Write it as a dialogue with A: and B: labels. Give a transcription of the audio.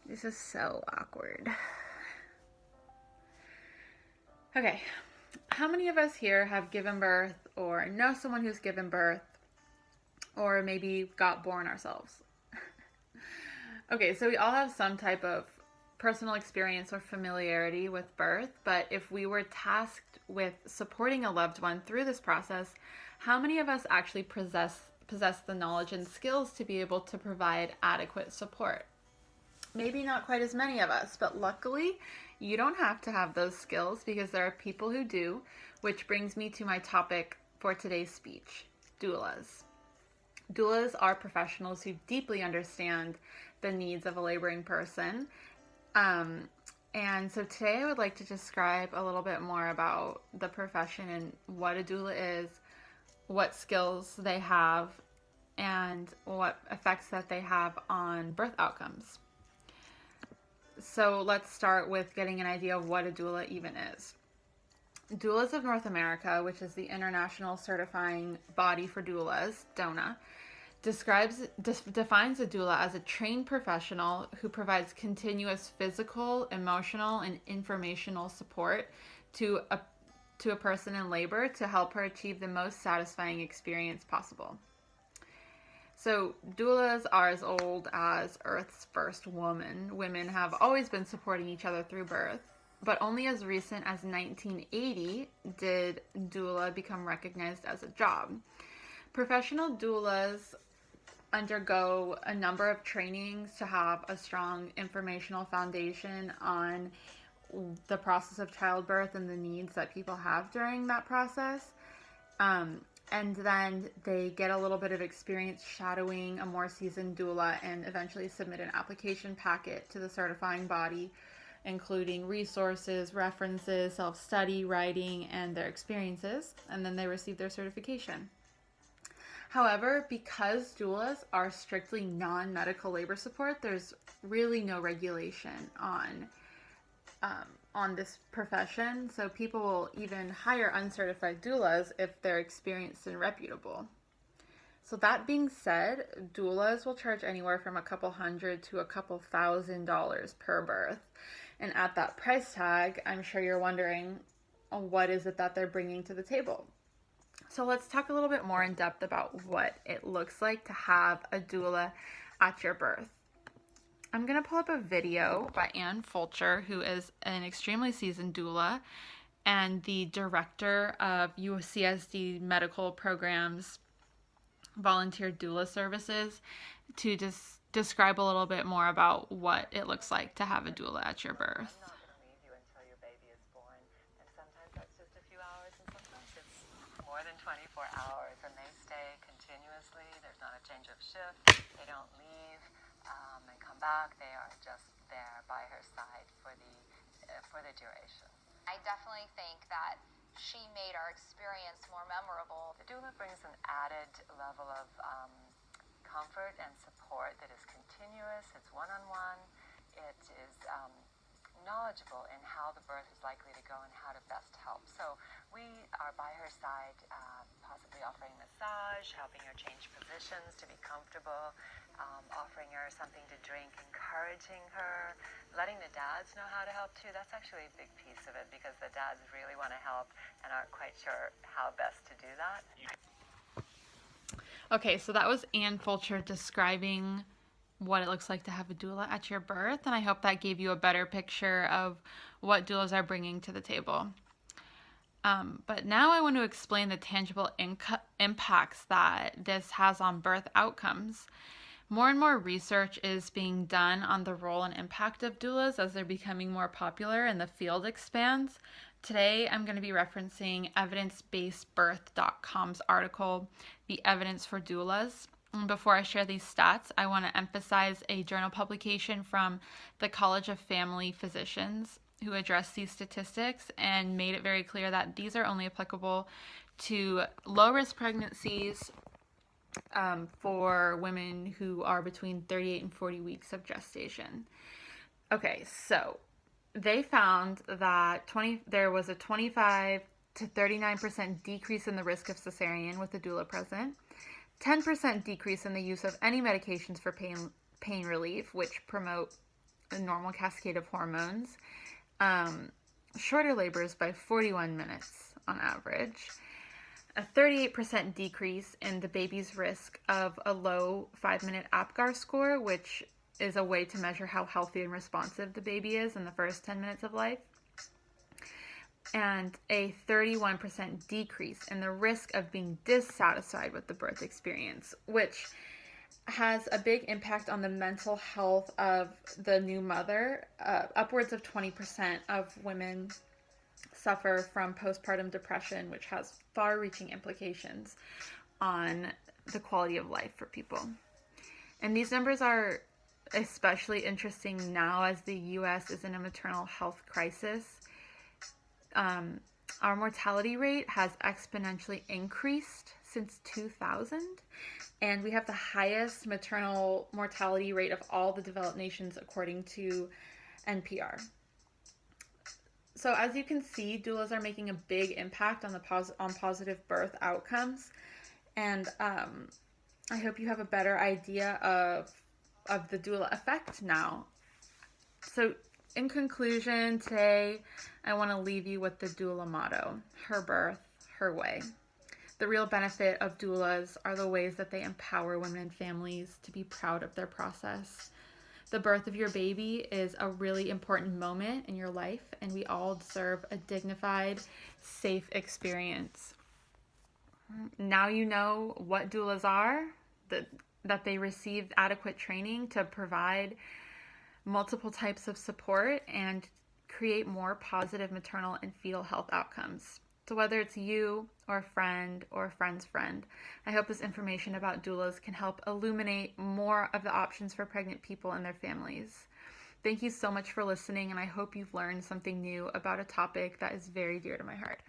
A: This is so awkward. Okay, how many of us here have given birth or know someone who's given birth or maybe got born ourselves? Okay, so we all have some type of personal experience or familiarity with birth, but if we were tasked with supporting a loved one through this process, how many of us actually possess the knowledge and skills to be able to provide adequate support? Maybe not quite as many of us, but luckily you don't have to have those skills because there are people who do, which brings me to my topic for today's speech, doulas. Doulas are professionals who deeply understand the needs of a laboring person. And so today I would like to describe a little bit more about the profession and what a doula is, what skills they have, and what effects that they have on birth outcomes. So let's start with getting an idea of what a doula even is. Doulas of North America, which is the International Certifying Body for Doulas, DONA, defines a doula as a trained professional who provides continuous physical, emotional, and informational support to a person in labor to help her achieve the most satisfying experience possible. So doulas are as old as Earth's first woman. Women have always been supporting each other through birth, but only as recent as 1980 did doula become recognized as a job. Professional doulas undergo a number of trainings to have a strong informational foundation on the process of childbirth and the needs that people have during that process. And then they get a little bit of experience shadowing a more seasoned doula and eventually submit an application packet to the certifying body, including resources, references, self-study, writing, and their experiences. And then they receive their certification. However, because doulas are strictly non-medical labor support, there's really no regulation on this profession, so people will even hire uncertified doulas if they're experienced and reputable. So that being said, doulas will charge anywhere from a couple hundred to a couple $1,000s per birth. And at that price tag, I'm sure you're wondering, what is it that they're bringing to the table? So let's talk a little bit more in depth about what it looks like to have a doula at your birth. I'm going to pull up a video by Ann Fulcher, who is an extremely seasoned doula and the director of UCSD Medical Program's volunteer doula services, to just describe a little bit more about what it looks like to have a doula at your birth.
B: More than 24 hours, and they stay continuously. There's not a change of shift. They don't leave and come back. They are just there by her side for the duration.
C: I definitely think that she made our experience more memorable.
B: The doula brings an added level of comfort and support that is continuous. It's one-on-one. It is knowledgeable in how the birth is likely to go and how to best help. So we are by her side, possibly offering massage, helping her change positions to be comfortable, offering her something to drink, encouraging her, letting the dads know how to help too. That's actually a big piece of it because the dads really want to help and aren't quite sure how best to do that.
A: Okay, so that was Ann Fulcher describing what it looks like to have a doula at your birth, and I hope that gave you a better picture of what doulas are bringing to the table. But now I want to explain the tangible impacts that this has on birth outcomes. More and more research is being done on the role and impact of doulas as they're becoming more popular and the field expands. Today, I'm going to be referencing evidencebasedbirth.com's article, The Evidence for Doulas. And before I share these stats, I want to emphasize a journal publication from the College of Family Physicians who addressed these statistics and made it very clear that these are only applicable to low-risk pregnancies for women who are between 38 and 40 weeks of gestation. Okay, so they found that there was a 25 to 39% decrease in the risk of cesarean with a doula present, 10% decrease in the use of any medications for pain relief, which promote the normal cascade of hormones, shorter labors by 41 minutes on average, a 38% decrease in the baby's risk of a low 5-minute APGAR score, which is a way to measure how healthy and responsive the baby is in the first 10 minutes of life, and a 31% decrease in the risk of being dissatisfied with the birth experience, which has a big impact on the mental health of the new mother. Upwards of 20% of women suffer from postpartum depression, which has far-reaching implications on the quality of life for people. And these numbers are especially interesting now as the U.S. is in a maternal health crisis. Our mortality rate has exponentially increased since 2000, and we have the highest maternal mortality rate of all the developed nations according to NPR. So as you can see, doulas are making a big impact on positive birth outcomes, and I hope you have a better idea of the doula effect now. So in conclusion, today I want to leave you with the doula motto: her birth, her way. The real benefit of doulas are the ways that they empower women and families to be proud of their process. The birth of your baby is a really important moment in your life, and we all deserve a dignified, safe experience. Now you know what doulas are, that they receive adequate training to provide multiple types of support and create more positive maternal and fetal health outcomes. So whether it's you or a friend or a friend's friend, I hope this information about doulas can help illuminate more of the options for pregnant people and their families. Thank you so much for listening, and I hope you've learned something new about a topic that is very dear to my heart.